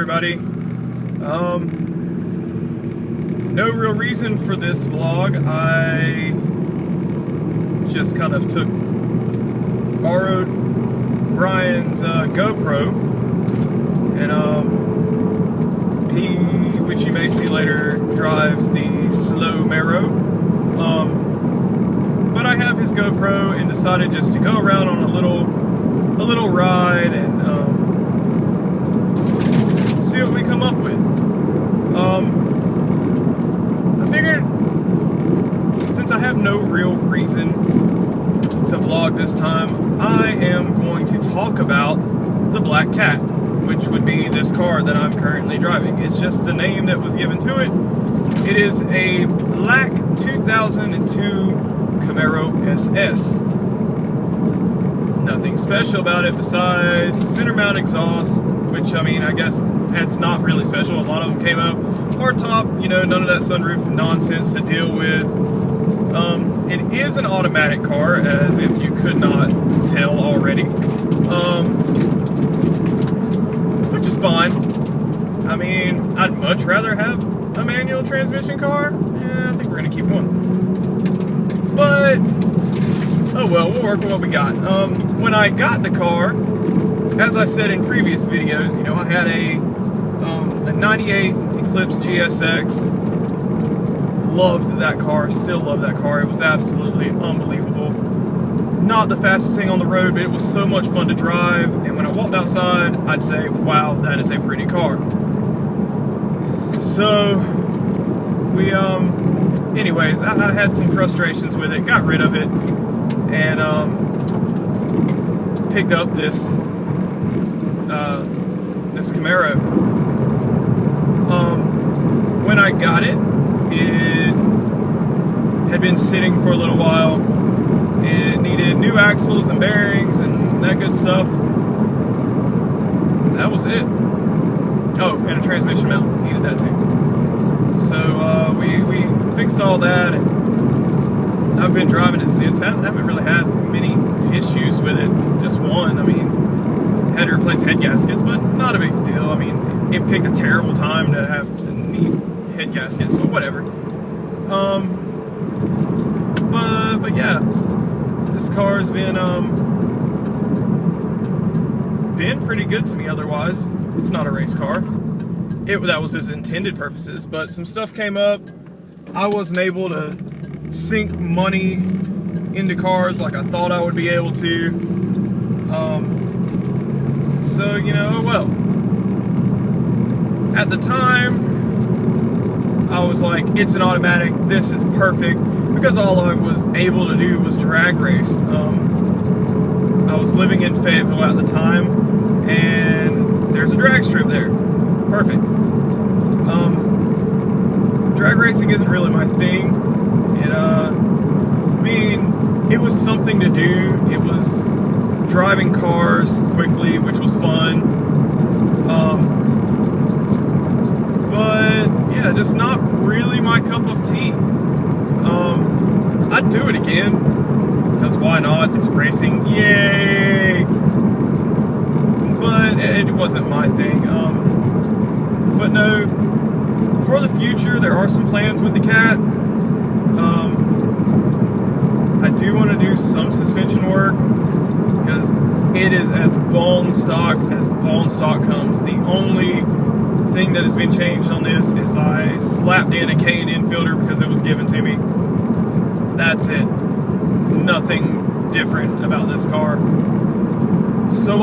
everybody. No real reason for this vlog. I just kind of borrowed Brian's GoPro, and which you may see later, drives the slow Mero. But I have his GoPro and decided just to go around on a little ride and see what we come up with. I figured, since I have no real reason to vlog this time, I am going to talk about the BlackCat, which would be this car that I'm currently driving. It's just the name that was given to it. It is a black 2002 Camaro SS. Nothing special about it besides center mount exhaust, which, I mean, I guess that's not really special. A lot of them came up hard top, you know, none of that sunroof nonsense to deal with. It is an automatic car, as if you could not tell already, which is fine. I mean, I'd much rather have a manual transmission car. Yeah, I think we're gonna keep going. But oh well, we'll work with what we got. When I got the car, as I said in previous videos, you know, I had a 98 Eclipse GSX. Loved that car, still love that car. It was absolutely unbelievable. Not the fastest thing on the road, but it was so much fun to drive. And when I walked outside, I'd say, wow, that is a pretty car. So we, anyways, I had some frustrations with it, got rid of it, and picked up this Camaro. When I got it, it had been sitting for a little while. It needed new axles and bearings and that good stuff. That was it. Oh, and a transmission mount. Needed that too. So we fixed all that, and I've been driving it since. I haven't really had many issues with it. Just one. I mean, had to replace head gaskets, but not a big deal. I mean, it picked a terrible time to have to need head gaskets, but whatever. But yeah, this car's been pretty good to me. Otherwise, it's not a race car. That was its intended purposes, but some stuff came up. I wasn't able to sink money into cars like I thought I would be able to. So, you know, oh well. At the time, I was like, it's an automatic, this is perfect, because all I was able to do was drag race. I was living in Fayetteville at the time, and there's a drag strip there. Perfect. Drag racing isn't really my thing. I mean, it was something to do. It was driving cars quickly, which was fun. But yeah, just not really my cup of tea. I'd do it again, because why not? It's racing, yay! But it wasn't my thing. But no, for the future, there are some plans with the Cat. I do want to do some suspension work, because it is as bone stock comes. The only thing that has been changed on this is I slapped in a K&N infielder because it was given to me. That's it. Nothing different about this car. So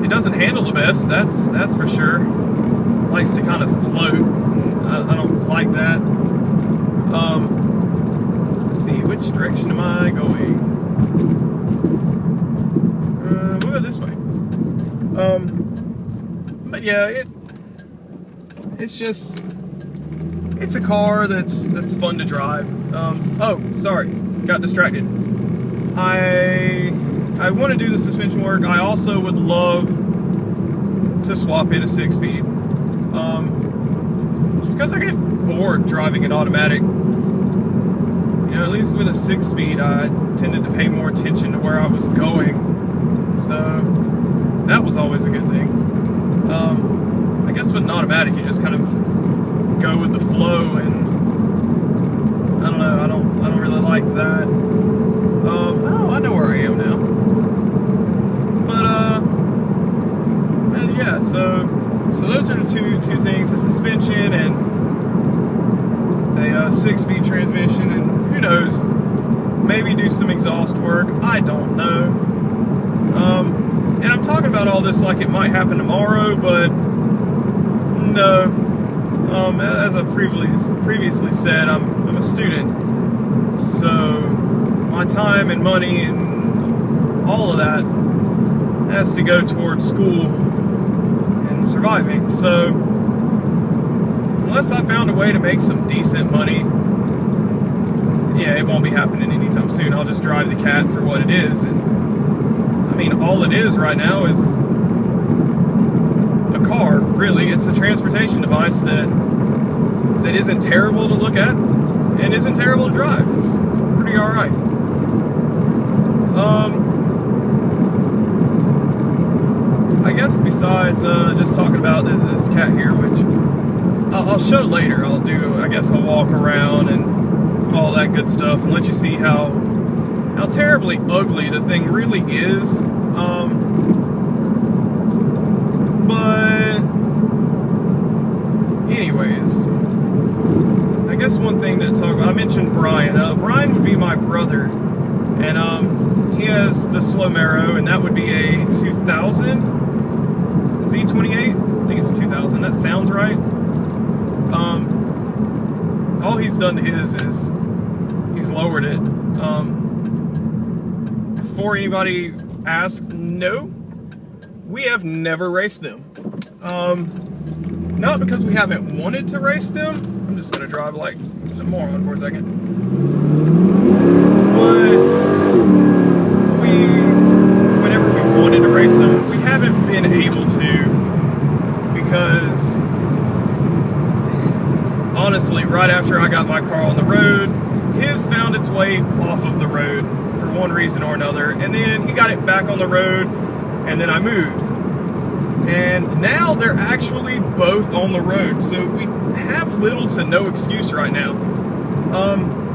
it doesn't handle the best, that's for sure. Likes to kind of float. I don't like that. Let's see, which direction am I going? We'll go this way. But yeah, it's a car that's fun to drive. Oh, sorry, got distracted. I want to do the suspension work. I also would love to swap in a 6-speed. Just because I get bored driving an automatic. You know, at least with a 6-speed, I tended to pay more attention to where I was going. So that was always a good thing. I guess with an automatic, you just kind of go with the flow, and I don't know, I don't really like that. Oh, I know where I am now. But and yeah, so those are the two things: the suspension and a 6-speed transmission, and who knows, maybe do some exhaust work. I don't know. And I'm talking about all this like it might happen tomorrow, but no. As I previously said, I'm a student, so my time and money and all of that has to go towards school and surviving. So unless I found a way to make some decent money, yeah, it won't be happening anytime soon. I'll just drive the Cat for what it is, and I mean, all it is right now is a car, really. It's a transportation device that isn't terrible to look at and isn't terrible to drive. It's pretty alright. I guess besides just talking about this Cat here, which I'll show later, I'll walk around and all that good stuff and let you see how terribly ugly the thing really is. But anyways, I guess one thing to talk about, I mentioned Brian. Brian would be my brother, and he has the Slomero, and that would be a 2000 Z28. I think it's a 2000. That sounds right. All he's done to his is he's lowered it. Before anybody asks, no, we have never raced them. Not because we haven't wanted to race them. I'm just gonna drive like a moron for a second. But whenever we've wanted to race them, we haven't been able to, because honestly, right after I got my car on the road, his found its way off of the road for one reason or another, and then he got it back on the road, and then I moved. And now they're actually both on the road, so we have little to no excuse right now.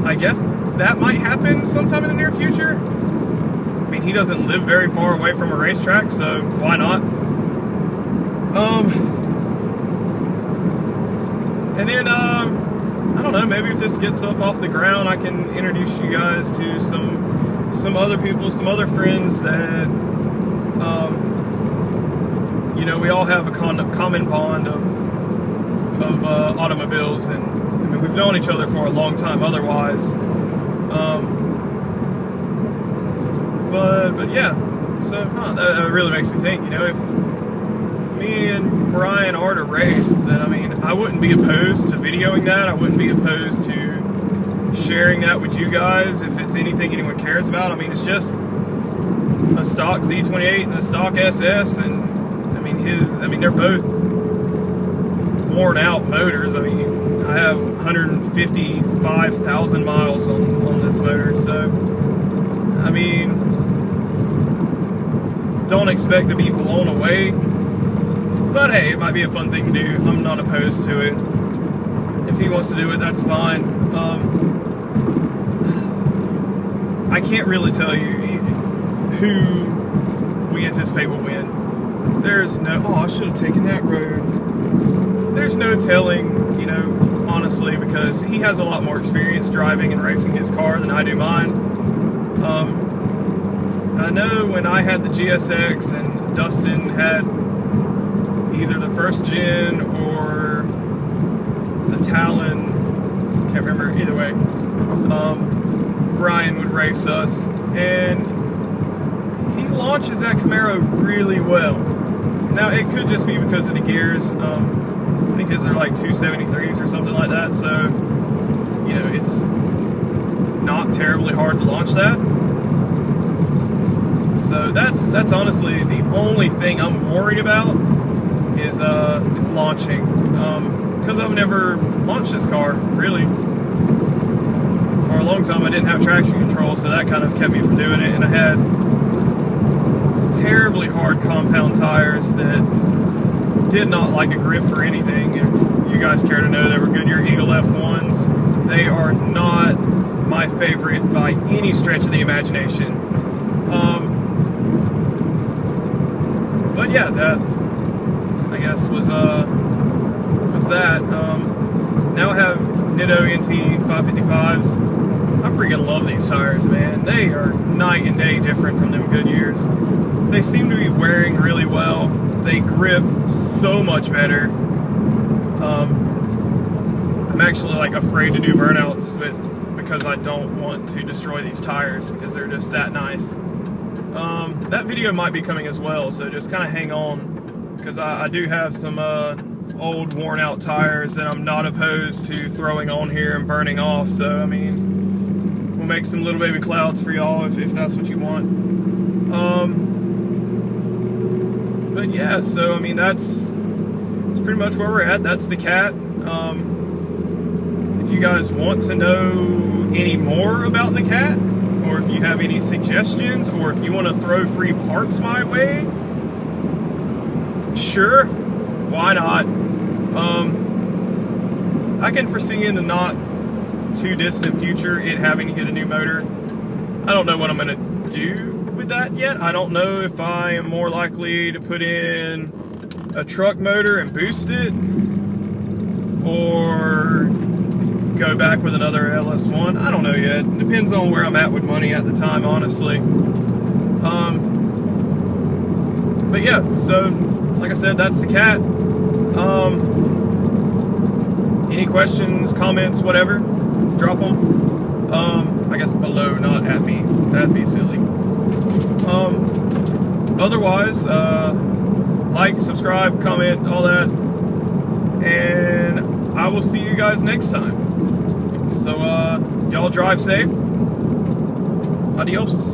I guess that might happen sometime in the near future. I mean, he doesn't live very far away from a racetrack, so why not? And then, I don't know, maybe if this gets up off the ground, I can introduce you guys to some other people, some other friends that, you know, we all have a common bond of automobiles, and I mean, we've known each other for a long time otherwise. But yeah, so that really makes me think, you know, if me and Brian are to race, then I mean, I wouldn't be opposed to videoing that. I wouldn't be opposed to sharing that with you guys if it's anything anyone cares about. I mean, it's just a stock Z28 and a stock SS, and I mean, they're both worn out motors. I mean, I have 155,000 miles on this motor, so I mean, don't expect to be blown away, but hey, it might be a fun thing to do. I'm not opposed to it. If he wants to do it, that's fine. I can't really tell you who we anticipate will win. There's no, I should have taken that road. There's no telling, you know, honestly, because he has a lot more experience driving and racing his car than I do mine. I know when I had the GSX and Dustin had either the first gen or the Talon, can't remember, either way, Brian would race us, and he launches that Camaro really well. Now, it could just be because of the gears. I think his are like 273s or something like that, so, you know, it's not terribly hard to launch that. So that's honestly the only thing I'm worried about is launching, because I've never launched this car, really. For a long time I didn't have traction control, so that kind of kept me from doing it, and I had terribly hard compound tires that did not like a grip for anything. If you guys care to know, they were Goodyear Eagle F1s. They are not my favorite by any stretch of the imagination. But yeah, that I guess was that. Now I have Nitto NT 555s. I freaking love these tires, man. They are night and day different from them Goodyears. They seem to be wearing really well. They grip so much better. I'm actually like afraid to do burnouts because I don't want to destroy these tires because they're just that nice. That video might be coming as well, so just kind of hang on, because I do have some old worn out tires that I'm not opposed to throwing on here and burning off. So I mean, we'll make some little baby clouds for y'all if that's what you want. But yeah, so I mean that's pretty much where we're at. That's the Cat. If you guys want to know any more about the Cat, or if you have any suggestions, or if you want to throw free parts my way, sure, why not? I can foresee in the not too distant future it having to get a new motor. I don't know what I'm going to do with that yet. I don't know if I am more likely to put in a truck motor and boost it, or go back with another LS1. I don't know yet. It depends on where I'm at with money at the time, honestly. But yeah, so like I said, that's the Cat. Any questions, comments, whatever, drop them. I guess below, not at me. That'd be silly. Otherwise, like, subscribe, comment, all that, and I will see you guys next time. So, y'all drive safe. Adios.